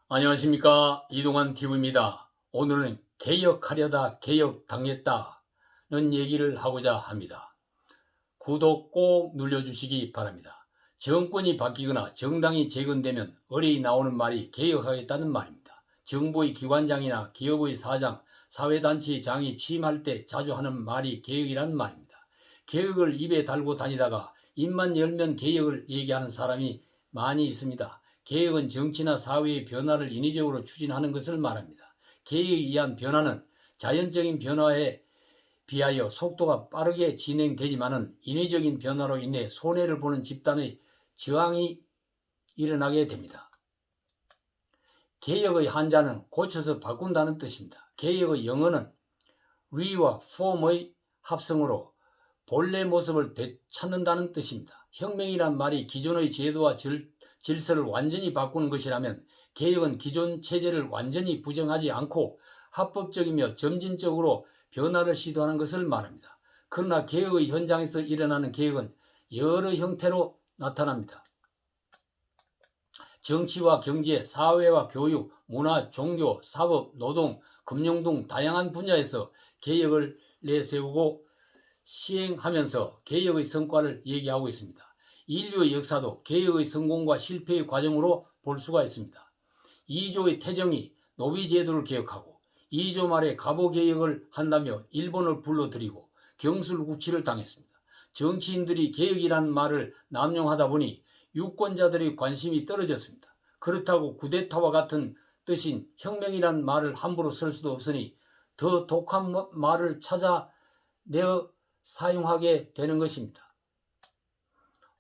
안녕하십니까, 이동환 TV입니다. 오늘은 개혁하려다 개혁당했다는 얘기를 하고자 합니다. 구독 꼭 눌러주시기 바랍니다. 정권이 바뀌거나 정당이 재건되면 어뢰이 나오는 말이 개혁하겠다는 말입니다. 정부의 기관장이나 기업의 사장, 사회단체의 장이 취임할 때 자주 하는 말이 개혁이라는 말입니다. 개혁을 입에 달고 다니다가 입만 열면 개혁을 얘기하는 사람이 많이 있습니다. 개혁은 정치나 사회의 변화를 인위적으로 추진하는 것을 말합니다. 개혁에 의한 변화는 자연적인 변화에 비하여 속도가 빠르게 진행되지만은 인위적인 변화로 인해 손해를 보는 집단의 저항이 일어나게 됩니다. 개혁의 한자는 고쳐서 바꾼다는 뜻입니다. 개혁의 영어는 re와 form의 합성으로 본래 모습을 되찾는다는 뜻입니다. 혁명이란 말이 기존의 제도와 질서를 완전히 바꾸는 것이라면 개혁은 기존 체제를 완전히 부정하지 않고 합법적이며 점진적으로 변화를 시도하는 것을 말합니다. 그러나 개혁의 현장에서 일어나는 개혁은 여러 형태로 나타납니다. 정치와 경제, 사회와 교육, 문화, 종교, 사법, 노동, 금융 등 다양한 분야에서 개혁을 내세우고 시행하면서 개혁의 성과를 얘기하고 있습니다. 인류의 역사도 개혁의 성공과 실패의 과정으로 볼 수가 있습니다. 2조의 태정이 노비제도를 개혁하고 2조 말에 갑오개혁을 한다며 일본을 불러들이고 경술국치를 당했습니다. 정치인들이 개혁이라는 말을 남용하다 보니 유권자들의 관심이 떨어졌습니다. 그렇다고 쿠데타와 같은 뜻인 혁명이라는 말을 함부로 쓸 수도 없으니 더 독한 말을 찾아내어 사용하게 되는 것입니다.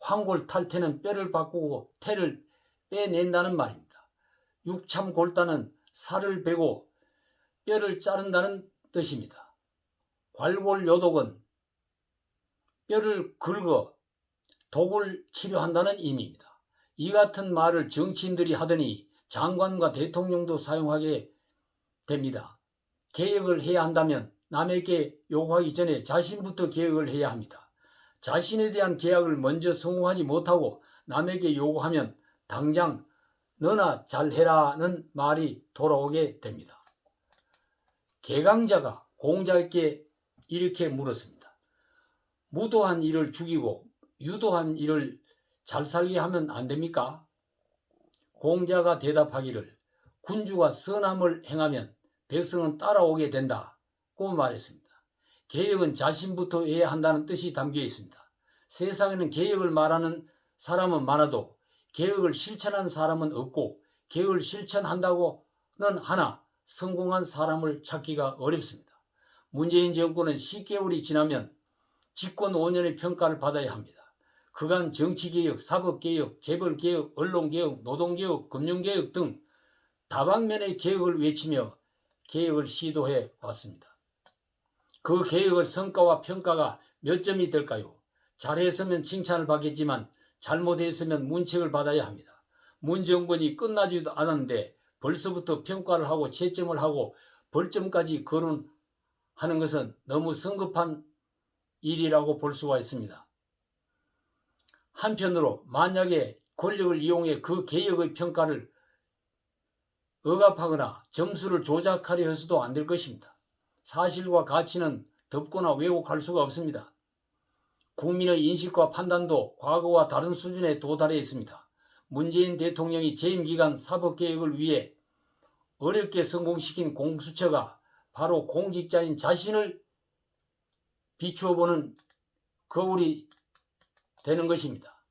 황골탈태는 뼈를 바꾸고 태를 빼낸다는 말입니다. 육참골단은 살을 베고 뼈를 자른다는 뜻입니다. 괄골요독은 뼈를 긁어 독을 치료한다는 의미입니다. 이 같은 말을 정치인들이 하더니 장관과 대통령도 사용하게 됩니다. 개혁을 해야 한다면 남에게 요구하기 전에 자신부터 개혁을 해야 합니다. 자신에 대한 계약을 먼저 성공하지 못하고 남에게 요구하면 당장 너나 잘해라는 말이 돌아오게 됩니다. 개강자가 공자에게 이렇게 물었습니다. 무도한 일을 죽이고 유도한 일을 잘 살게 하면 안 됩니까? 공자가 대답하기를 군주가 선함을 행하면 백성은 따라오게 된다고 말했습니다. 개혁은 자신부터 해야 한다는 뜻이 담겨 있습니다. 세상에는 개혁을 말하는 사람은 많아도 개혁을 실천한 사람은 없고 개혁을 실천한다고는 하나 성공한 사람을 찾기가 어렵습니다. 문재인 정권은 10개월이 지나면 집권 5년의 평가를 받아야 합니다. 그간 정치개혁, 사법개혁, 재벌개혁, 언론개혁, 노동개혁, 금융개혁 등 다방면의 개혁을 외치며 개혁을 시도해 왔습니다. 그 개혁의 성과와 평가가 몇 점이 될까요? 잘했으면 칭찬을 받겠지만 잘못했으면 문책을 받아야 합니다. 문 정권이 끝나지도 않았는데 벌써부터 평가를 하고 채점을 하고 벌점까지 거론하는 것은 너무 성급한 일이라고 볼 수가 있습니다. 한편으로 만약에 권력을 이용해 그 개혁의 평가를 억압하거나 점수를 조작하려 해서도 안 될 것입니다. 사실과 가치는 덮거나 왜곡할 수가 없습니다. 국민의 인식과 판단도 과거와 다른 수준에 도달해 있습니다. 문재인 대통령이 재임 기간 사법개혁을 위해 어렵게 성공시킨 공수처가 바로 공직자인 자신을 비추어보는 거울이 되는 것입니다.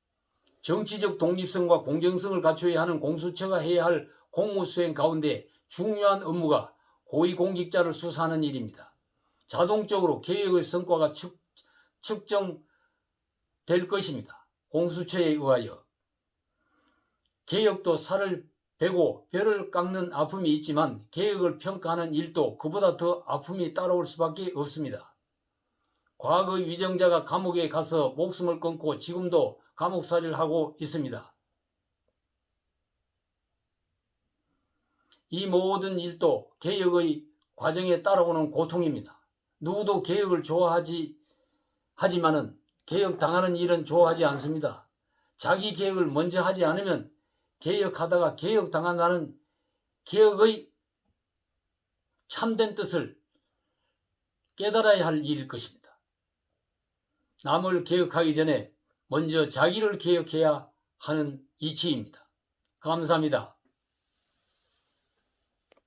정치적 독립성과 공정성을 갖춰야 하는 공수처가 해야 할 공무수행 가운데 중요한 업무가 고위공직자를 수사하는 일입니다. 자동적으로 개혁의 성과가 측정될 것입니다. 공수처에 의하여. 개혁도 살을 베고 뼈를 깎는 아픔이 있지만 개혁을 평가하는 일도 그보다 더 아픔이 따라올 수밖에 없습니다. 과거의 위정자가 감옥에 가서 목숨을 끊고 지금도 감옥살이를 하고 있습니다. 이 모든 일도 개혁의 과정에 따라오는 고통입니다. 누구도 개혁을 하지만은 개혁당하는 일은 좋아하지 않습니다. 자기 개혁을 먼저 하지 않으면 개혁하다가 개혁당한다는 개혁의 참된 뜻을 깨달아야 할 일일 것입니다. 남을 개혁하기 전에 먼저 자기를 개혁해야 하는 이치입니다. 감사합니다.